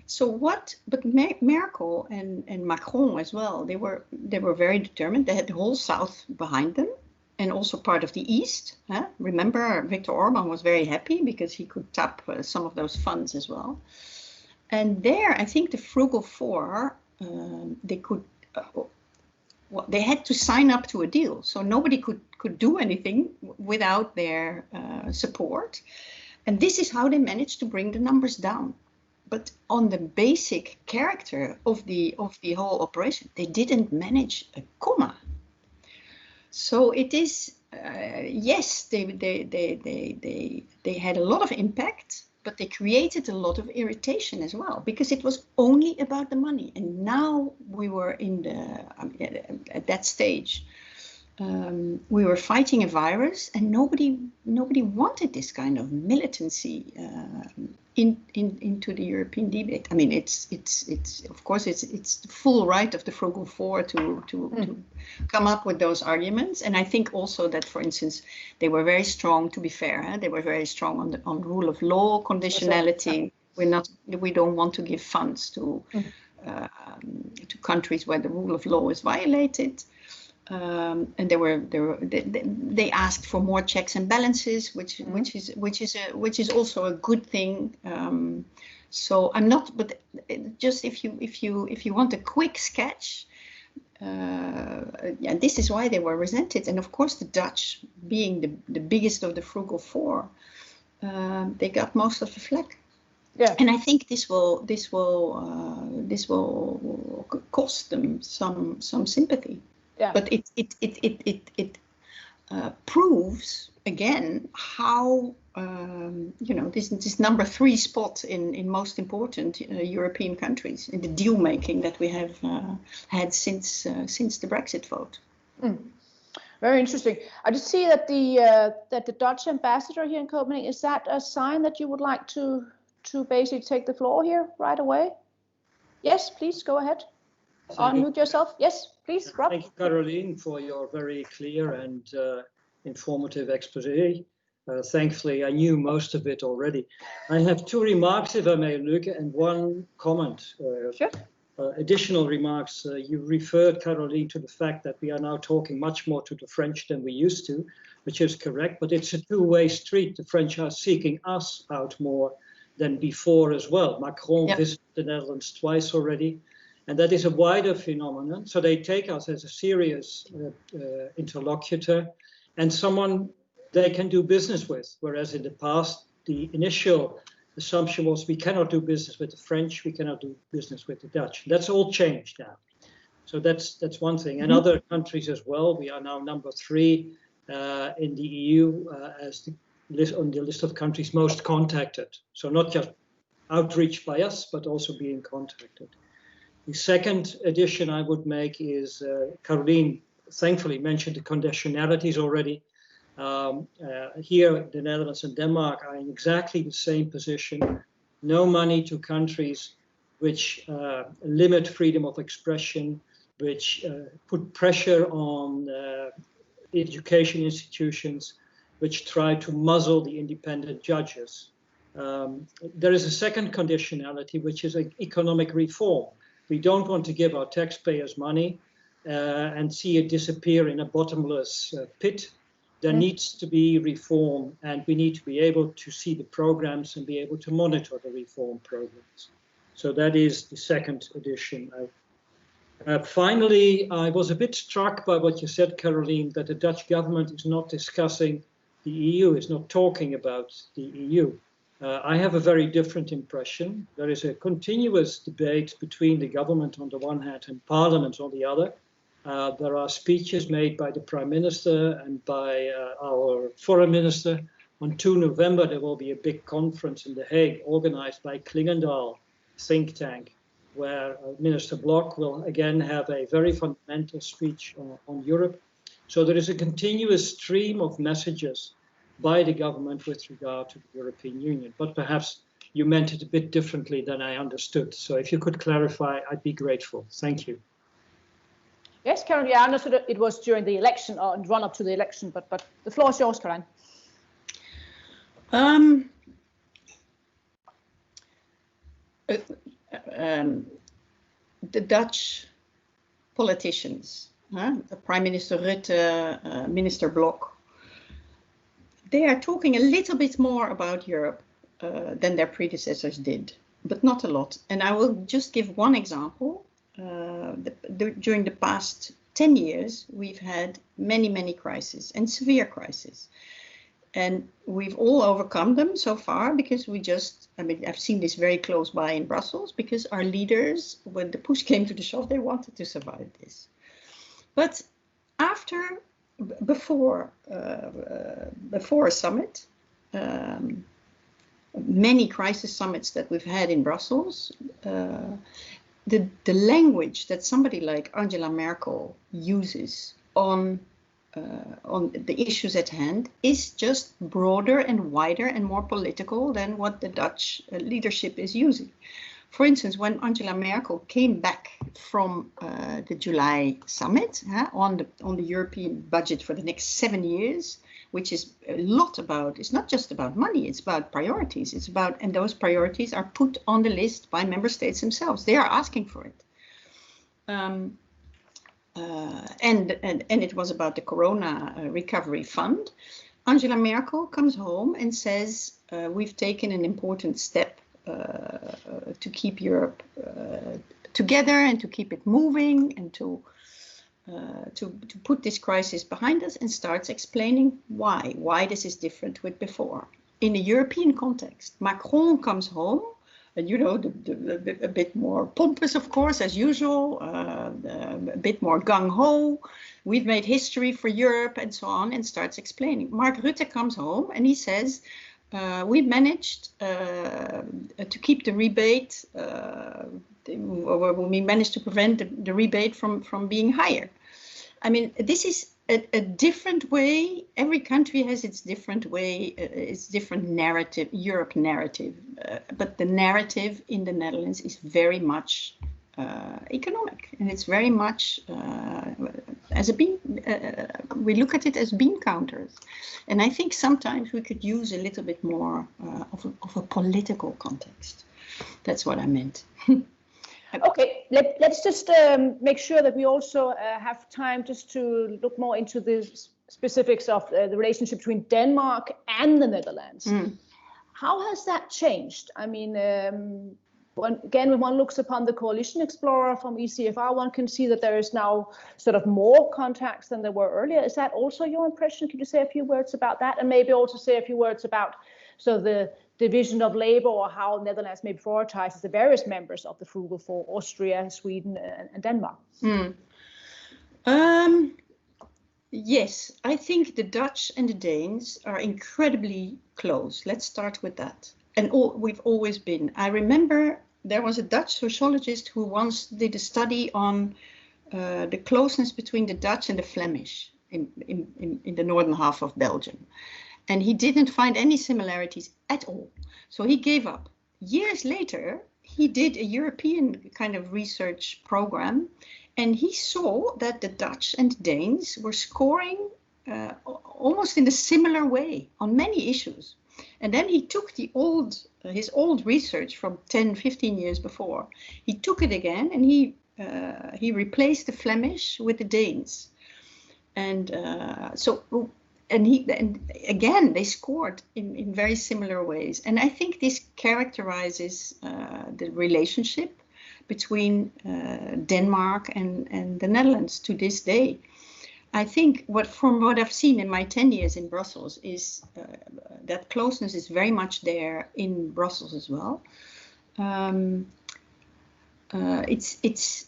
[SPEAKER 2] So but Merkel and Macron as well, they were very determined. They had the whole South behind them, and also part of the East. Remember, Viktor Orban was very happy because he could tap some of those funds as well. And there, I think the Frugal Four, they had to sign up to a deal. So nobody could do anything without their support. And this is how they managed to bring the numbers down. but on the basic character of the whole operation, they didn't manage a comma. So it is, yes, they had a lot of impact, but they created a lot of irritation as well, because it was only about the money. And now we were in at that stage, we were fighting a virus, and nobody wanted this kind of militancy into the European debate. I mean, it's of course it's the full right of the Frugal Four to come up with those arguments. And I think also that, for instance, they were very strong. To be fair, they were very strong on rule of law, conditionality. We don't want to give funds to countries where the rule of law is violated. And they asked for more checks and balances, which is also a good thing. So I'm not, but just if you want a quick sketch, this is why they were resented. And of course, the Dutch, being the biggest of the Frugal Four, they got most of the flack. Yeah. And I think this will cost them some sympathy. Yeah. But it proves again how this number 3 spot in most important European countries in the deal making that we have had since the Brexit vote.
[SPEAKER 1] Very interesting. I just see that the Dutch ambassador here in Copenhagen, is that a sign that you would like to basically take the floor here right away? Yes, please go ahead. Unmute yourself. Yes, please, Rob.
[SPEAKER 3] Thank you, Caroline, for your very clear and informative expose. Thankfully, I knew most of it already. I have 2 remarks, if I may, Lykke, and 1 comment.
[SPEAKER 1] Sure.
[SPEAKER 3] Additional remarks. You referred, Caroline, to the fact that we are now talking much more to the French than we used to, which is correct, but it's a 2-way street. The French are seeking us out more than before as well. Macron visited the Netherlands twice already. And that is a wider phenomenon. So they take us as a serious interlocutor and someone they can do business with. Whereas in the past, the initial assumption was we cannot do business with the French, we cannot do business with the Dutch. That's all changed now. So that's one thing. And other countries as well. We are now number 3 in the EU on the list of countries most contacted. So not just outreach by us, but also being contacted. The second addition I would make is, Caroline thankfully mentioned the conditionalities already. Here, the Netherlands and Denmark are in exactly the same position. No money to countries which limit freedom of expression, which put pressure on education institutions, which try to muzzle the independent judges. There is a second conditionality, which is economic reform. We don't want to give our taxpayers money and see it disappear in a bottomless pit. There needs to be reform, and we need to be able to see the programs and be able to monitor the reform programs. So that is the second addition. Finally, I was a bit struck by what you said, Caroline, that the Dutch government is not discussing the EU, is not talking about the EU. I have a very different impression. There is a continuous debate between the government on the one hand and Parliament on the other. There are speeches made by the Prime Minister and by our Foreign Minister. On 2 November, there will be a big conference in The Hague organized by Klingendahl think tank, where Minister Blok will again have a very fundamental speech on Europe. So there is a continuous stream of messages by the government with regard to the European Union. But perhaps you meant it a bit differently than I understood. So if you could clarify, I'd be grateful. Thank you.
[SPEAKER 1] Yes, Karen, I understood it was during the election or run up to the election, but the floor is yours, Karen.
[SPEAKER 2] The Dutch politicians, Prime Minister Rutte, Minister Blok, they are talking a little bit more about Europe than their predecessors did, but not a lot. And I will just give one example. During the past 10 years, we've had many crises and severe crises. And we've all overcome them so far because I've seen this very close by in Brussels, because our leaders, when the push came to the shove, they wanted to survive this. But before a summit, many crisis summits that we've had in Brussels, the language that somebody like Angela Merkel uses on the issues at hand is just broader and wider and more political than what the Dutch leadership is using. For instance, when Angela Merkel came back from the July summit on the European budget for the next 7 years, which is a lot about, it's not just about money, it's about priorities. And those priorities are put on the list by member states themselves. They are asking for it. And it was about the Corona Recovery Fund. Angela Merkel comes home and says, we've taken an important step to keep Europe together and to keep it moving and to put this crisis behind us, and starts explaining why this is different with before. In a European context, Macron comes home, and a bit more pompous, of course, as usual, a bit more gung-ho. We've made history for Europe and so on, and starts explaining. Mark Rutte comes home and he says, we've managed to keep the rebate, we managed to prevent the rebate from being higher. I mean, this is a different way. Every country has its different way, its different narrative, Europe narrative. But the narrative in the Netherlands is very much economic, and it's very much as a bean. We look at it as bean counters, and I think sometimes we could use a little bit more of a political context. That's what I meant.
[SPEAKER 1] Okay, let's just make sure that we also have time just to look more into the specifics of the relationship between Denmark and the Netherlands. How has that changed? I mean, when one looks upon the Coalition Explorer from ECFR, one can see that there is now sort of more contacts than there were earlier. Is that also your impression? Could you say a few words about that, and maybe also say a few words about the division of labor, or how Netherlands maybe prioritizes the various members of the Frugal Four: Austria, Sweden, and Denmark?
[SPEAKER 2] Yes, I think the Dutch and the Danes are incredibly close. Let's start with that. And we've always been. I remember there was a Dutch sociologist who once did a study on the closeness between the Dutch and the Flemish in the northern half of Belgium. And he didn't find any similarities at all. So he gave up. Years later, he did a European kind of research program, and he saw that the Dutch and Danes were scoring almost in a similar way on many issues. And then he took his old research from 10, 15 years before. He took it again, and he replaced the Flemish with the Danes. And And again, they scored in very similar ways. And I think this characterizes the relationship between Denmark and the Netherlands to this day. I think from what I've seen in my 10 years in Brussels is that closeness is very much there in Brussels as well. It's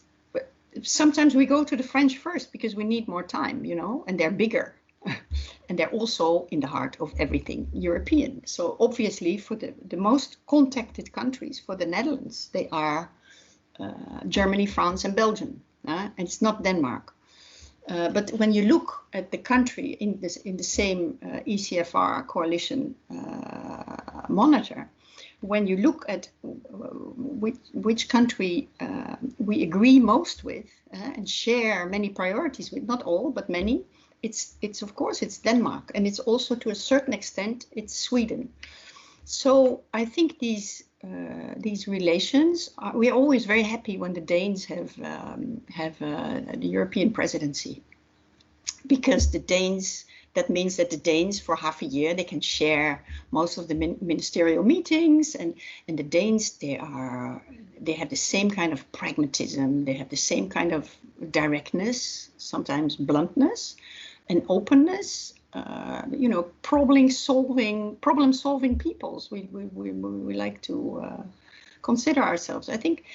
[SPEAKER 2] sometimes we go to the French first because we need more time, and they're bigger. And they're also in the heart of everything European. So obviously for the most contacted countries for the Netherlands, they are Germany, France and Belgium. And it's not Denmark. But when you look at the country in the same ECFR coalition monitor, when you look at which country we agree most with and share many priorities with, not all, but many, it's of course it's Denmark, and it's also to a certain extent it's Sweden. So I think these relations we are always very happy when the Danes have the European presidency, because that means that the Danes for half a year they can share most of the ministerial meetings, and the Danes they have the same kind of pragmatism, they have the same kind of directness, sometimes bluntness and openness problem-solving peoples. We like to consider ourselves. I think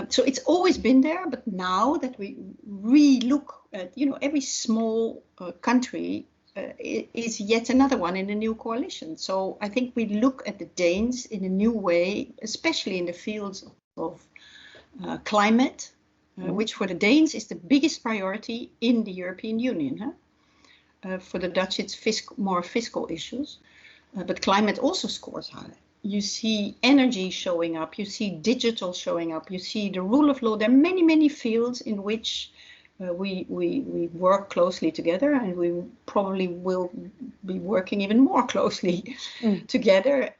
[SPEAKER 2] so. It's always been there, but now that we re-look at, every small country is yet another one in a new coalition. So I think we look at the Danes in a new way, especially in the fields of climate, which for the Danes is the biggest priority in the European Union. For the Dutch, it's more fiscal issues, but climate also scores high. You see energy showing up, you see digital showing up, you see the rule of law. There are many, many fields in which we work closely together, and we probably will be working even more closely together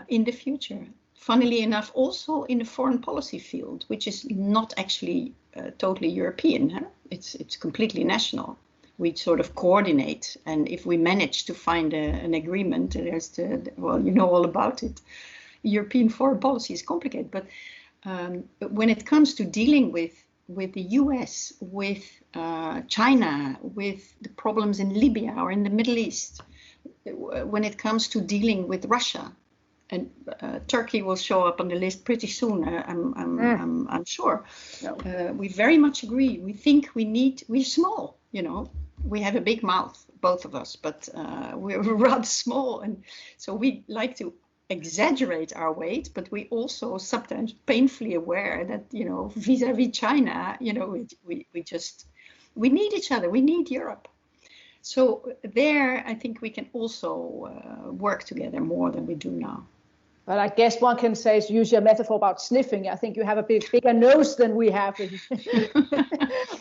[SPEAKER 2] in the future. Funnily enough, also in the foreign policy field, which is not actually totally European. It's completely national. We sort of coordinate, and if we manage to find an agreement, there's all about it. European foreign policy is complicated, but when it comes to dealing with the US, with China, with the problems in Libya or in the Middle East, when it comes to dealing with Russia, and Turkey will show up on the list pretty soon, I'm sure. No. We very much agree. We think we're small, we have a big mouth, both of us, but we're rather small. And so we like to exaggerate our weight, but we also sometimes painfully aware that, vis-a-vis China, we need each other. We need Europe. So there, I think we can also work together more than we do now.
[SPEAKER 1] But I guess one can say, use your metaphor about sniffing. I think you have a bigger nose than we have.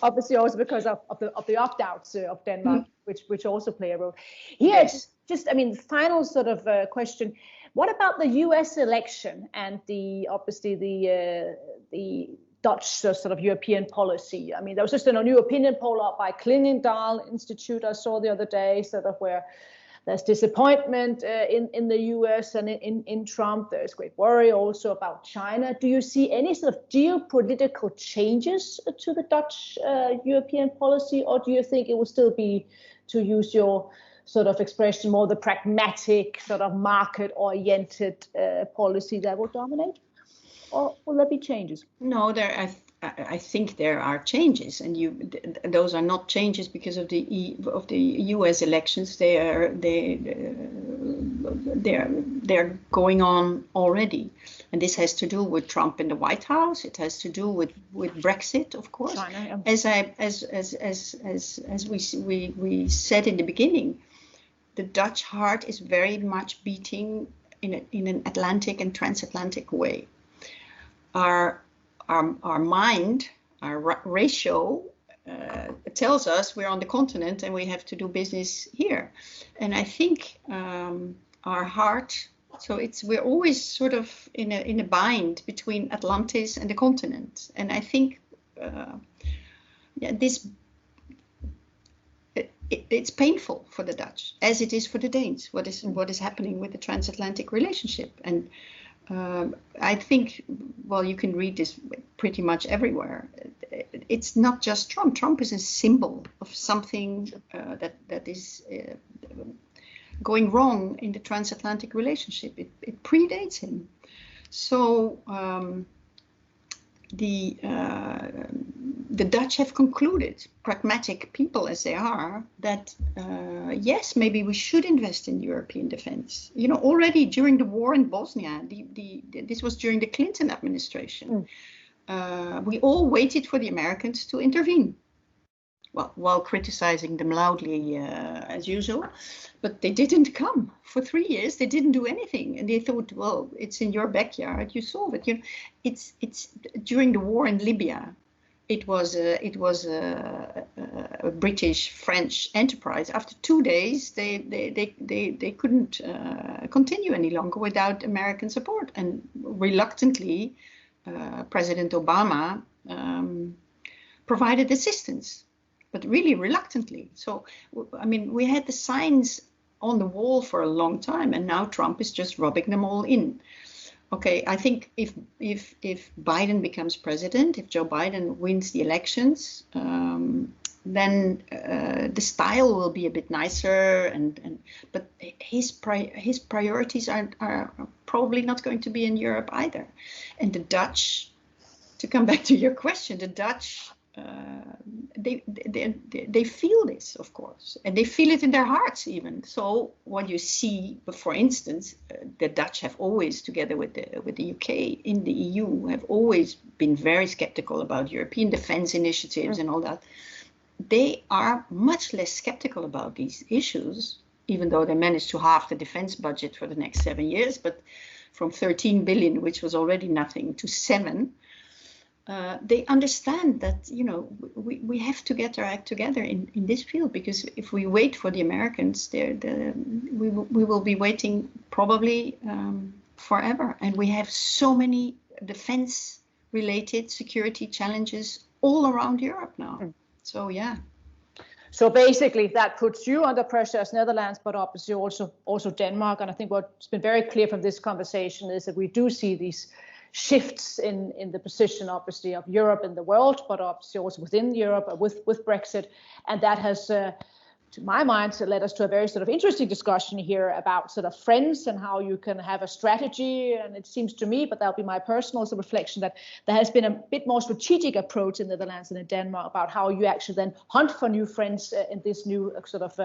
[SPEAKER 1] Obviously, also because of the opt-outs of Denmark, which also play a role. Here, yes. Just final sort of question. What about the U.S. election and the Dutch sort of European policy? I mean, there was just a new opinion poll up by Klingendahl Institute I saw the other day, sort of where there's disappointment in the US and in Trump. There's great worry also about China. Do you see any sort of geopolitical changes to the Dutch European policy, or do you think it will still be, to use your sort of expression, more the pragmatic, sort of market-oriented policy that will dominate? Or will there be changes?
[SPEAKER 2] No, I think there are changes, and those are not changes because of the U.S. elections. They're going on already, and this has to do with Trump in the White House. It has to do with Brexit, of course. China, yeah. As we said in the beginning, the Dutch heart is very much beating in an Atlantic and transatlantic way. Our mind, our ratio tells us we're on the continent and we have to do business here. And I think our heart, so we're always sort of in a bind between Atlantis and the continent. And I think it's painful for the Dutch, as it is for the Danes, what is happening with the transatlantic relationship. And I think, you can read this pretty much everywhere. It's not just Trump. Trump is a symbol of something that is going wrong in the transatlantic relationship. It predates him. So the Dutch have concluded, pragmatic people as they are, that yes, maybe we should invest in European defense. Already during the war in Bosnia, this was during the Clinton administration, we all waited for the Americans to intervene. Well, while criticizing them loudly as usual, but they didn't come. For 3 years, they didn't do anything, and they thought, well, it's in your backyard, you solve it. It's during the war in Libya. It was a British-French enterprise. After 2 days, they couldn't continue any longer without American support, and reluctantly, President Obama provided assistance, but really reluctantly. So, we had the signs on the wall for a long time, and now Trump is just rubbing them all in. Okay, I think if Biden becomes president, if Joe Biden wins the elections, then the style will be a bit nicer, but his priorities are probably not going to be in Europe either. And the Dutch, to come back to your question, the Dutch, they feel this, of course, and they feel it in their hearts even. So what you see, for instance, the Dutch have always, together with the UK in the EU, have always been very skeptical about European defense initiatives and all that. They are much less skeptical about these issues, even though they managed to halve the defense budget for the next 7 years, but from 13 billion, which was already nothing, to 7. They understand that, we have to get our act together in this field, because if we wait for the Americans, we will be waiting probably forever. And we have so many defense-related security challenges all around Europe now. So, yeah.
[SPEAKER 1] So basically, that puts you under pressure as Netherlands, but obviously also Denmark. And I think what's been very clear from this conversation is that we do see these shifts in the position, obviously, of Europe in the world, but obviously also within Europe with Brexit. And that has, to my mind, led us to a very sort of interesting discussion here about sort of friends and how you can have a strategy. And it seems to me, but that'll be my personal sort of reflection, that there has been a bit more strategic approach in the Netherlands and in Denmark about how you actually then hunt for new friends in this new sort of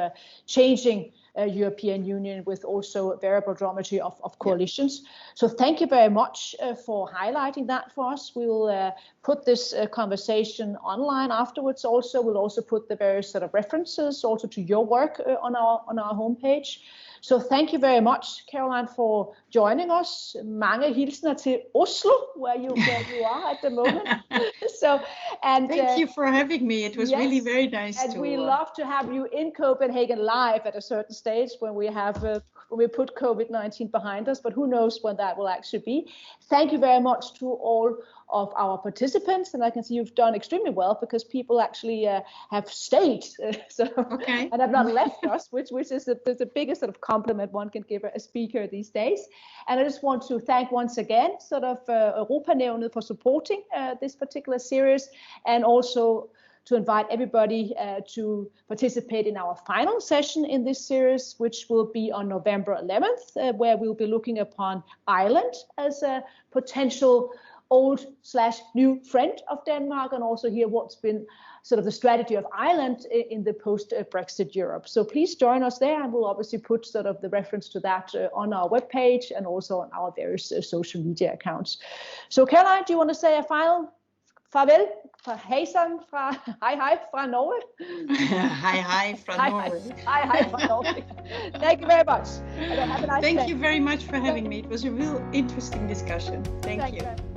[SPEAKER 1] changing European Union, with also variable geometry of coalitions. So thank you very much for highlighting that for us. We will put this conversation online afterwards. Also, we'll also put the various sort of references also to your work on our homepage. So thank you very much, Caroline, for joining us. Mange hilsner til Oslo, where you are at the moment.
[SPEAKER 2] Thank you for having me. It was really very nice.
[SPEAKER 1] And we love to have you in Copenhagen live at a certain stage when we have when we put COVID-19 behind us. But who knows when that will actually be. Thank you very much to all of our participants, and I can see you've done extremely well, because people actually have stayed and have not left us, which is the biggest sort of compliment one can give a speaker these days. And I just want to thank once again sort of Europanævnet for supporting this particular series, and also to invite everybody to participate in our final session in this series, which will be on November 11th, where we'll be looking upon Ireland as a potential old/new friend of Denmark, and also hear what's been sort of the strategy of Ireland in the post-Brexit Europe. So please join us there, and we'll obviously put sort of the reference to that on our webpage and also on our various social media accounts. So Caroline, do you want to say a final farvel? Hej fra Norge.
[SPEAKER 2] Hej fra Norge.
[SPEAKER 1] Hej fra Norge. Thank you very much. Have a nice day.
[SPEAKER 2] Thank you very much for having me. It was a real interesting discussion. Thank you.